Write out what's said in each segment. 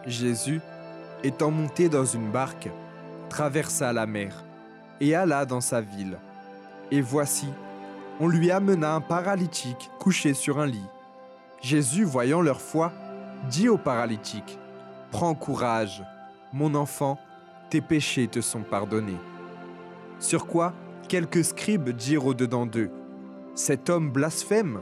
Jésus, étant monté dans une barque, traversa la mer et alla dans sa ville. Et voici, on lui amena un paralytique couché sur un lit. Jésus, voyant leur foi, dit au paralytique, « Prends courage, mon enfant, tes péchés te sont pardonnés. » Sur quoi quelques scribes dirent au-dedans d'eux, « Cet homme blasphème !»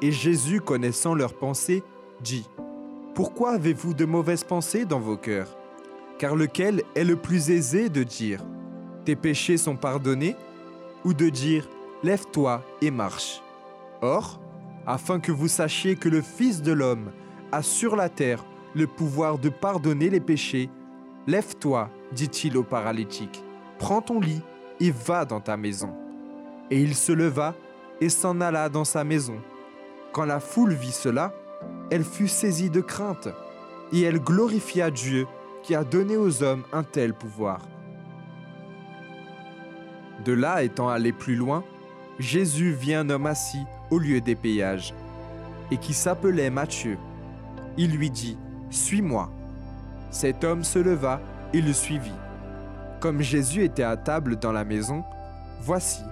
Et Jésus, connaissant leurs pensées, dit, « Pourquoi avez-vous de mauvaises pensées dans vos cœurs? Car lequel est le plus aisé de dire, « Tes péchés sont pardonnés » ou de dire, « Lève-toi et marche » Or, afin que vous sachiez que le Fils de l'homme a sur la terre le pouvoir de pardonner les péchés, « Lève-toi, dit-il au paralytique, prends ton lit et va dans ta maison. » Et il se leva et s'en alla dans sa maison. Quand la foule vit cela, elle fut saisie de crainte, et elle glorifia Dieu qui a donné aux hommes un tel pouvoir. De là, étant allé plus loin, Jésus vit un homme assis au lieu des péages, et qui s'appelait Matthieu. Il lui dit, « Suis-moi. » Cet homme se leva et le suivit. Comme Jésus était à table dans la maison, voici,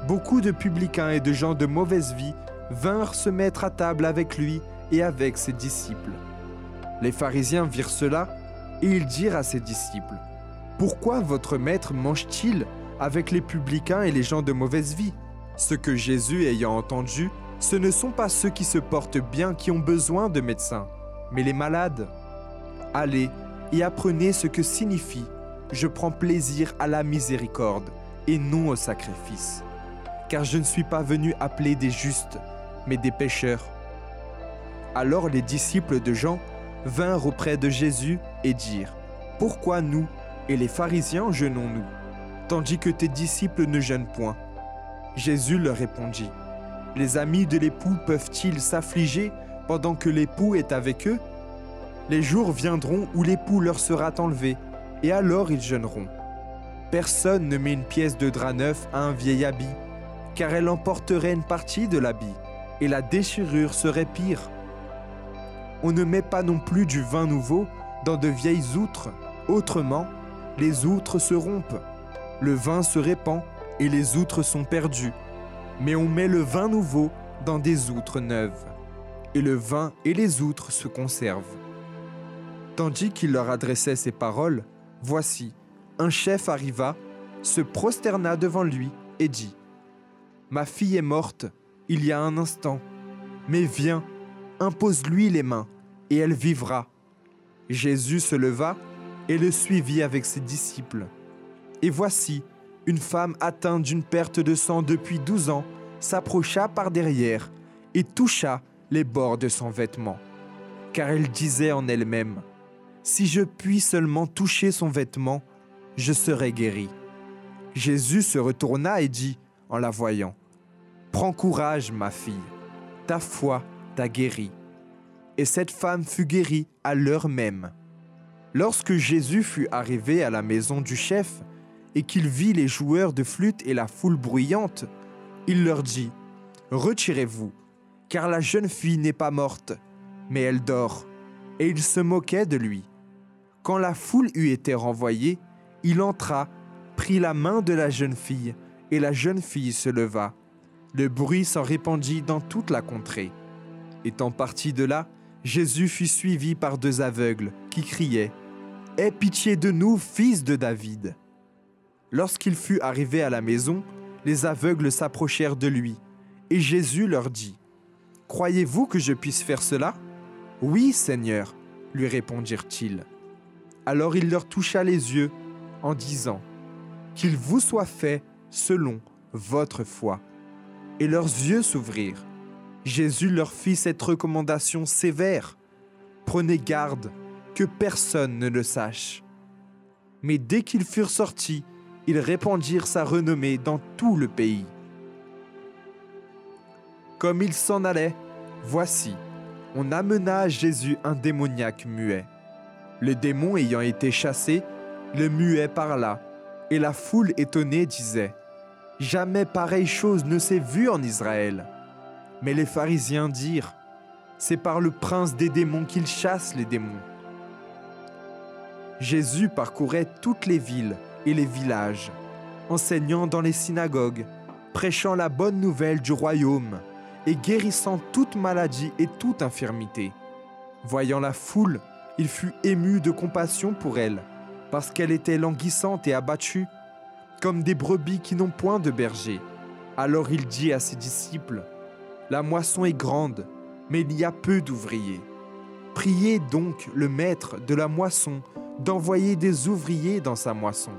beaucoup de publicains et de gens de mauvaise vie vinrent se mettre à table avec lui et avec ses disciples. Les pharisiens virent cela, et ils dirent à ses disciples, « Pourquoi votre maître mange-t-il avec les publicains et les gens de mauvaise vie ?» Ce que Jésus ayant entendu, ce ne sont pas ceux qui se portent bien qui ont besoin de médecins, mais les malades. Allez et apprenez ce que signifie « Je prends plaisir à la miséricorde et non au sacrifice. » Car je ne suis pas venu appeler des justes, mais des pécheurs. Alors les disciples de Jean vinrent auprès de Jésus et dirent, « Pourquoi nous et les pharisiens jeûnons-nous, tandis que tes disciples ne jeûnent point ?» Jésus leur répondit, « Les amis de l'époux peuvent-ils s'affliger pendant que l'époux est avec eux? Les jours viendront où l'époux leur sera enlevé, et alors ils jeûneront. Personne ne met une pièce de drap neuf à un vieil habit, car elle emporterait une partie de l'habit, et la déchirure serait pire. On ne met pas non plus du vin nouveau dans de vieilles outres, autrement, les outres se rompent, le vin se répand, et les outres sont perdues. Mais on met le vin nouveau dans des outres neuves, et le vin et les outres se conservent. » Tandis qu'il leur adressait ces paroles, voici, un chef arriva, se prosterna devant lui et dit, « Ma fille est morte il y a un instant, mais viens, impose-lui les mains, et elle vivra. » Jésus se leva et le suivit avec ses disciples. Et voici, une femme atteinte d'une perte de sang depuis 12 ans s'approcha par derrière et toucha les bords de son vêtement, car elle disait en elle-même, « Si je puis seulement toucher son vêtement, je serai guérie. » Jésus se retourna et dit, en la voyant, « Prends courage, ma fille, ta foi t'a guérie. » Et cette femme fut guérie à l'heure même. Lorsque Jésus fut arrivé à la maison du chef, et qu'il vit les joueurs de flûte et la foule bruyante, il leur dit, « Retirez-vous, car la jeune fille n'est pas morte, mais elle dort. » Et il se moquait de lui. Quand la foule eut été renvoyée, il entra, prit la main de la jeune fille, et la jeune fille se leva. Le bruit s'en répandit dans toute la contrée. Étant parti de là, Jésus fut suivi par 2 aveugles qui criaient, « Aie pitié de nous, fils de David !» Lorsqu'il fut arrivé à la maison, les aveugles s'approchèrent de lui, et Jésus leur dit, « Croyez-vous que je puisse faire cela? »« Oui, Seigneur, » lui répondirent-ils. Alors il leur toucha les yeux en disant, « Qu'il vous soit fait selon votre foi. » Et leurs yeux s'ouvrirent. Jésus leur fit cette recommandation sévère, « Prenez garde que personne ne le sache. » Mais dès qu'ils furent sortis, ils répandirent sa renommée dans tout le pays. Comme ils s'en allaient, voici, on amena à Jésus un démoniaque muet. Le démon ayant été chassé, le muet parla, et la foule étonnée disait, « Jamais pareille chose ne s'est vue en Israël. » Mais les pharisiens dirent, « C'est par le prince des démons qu'il chasse les démons. » Jésus parcourait toutes les villes et les villages, enseignant dans les synagogues, prêchant la bonne nouvelle du royaume et guérissant toute maladie et toute infirmité. Voyant la foule, il fut ému de compassion pour elle, parce qu'elle était languissante et abattue, comme des brebis qui n'ont point de berger. Alors il dit à ses disciples, « La moisson est grande, mais il y a peu d'ouvriers. Priez donc le maître de la moisson d'envoyer des ouvriers dans sa moisson. »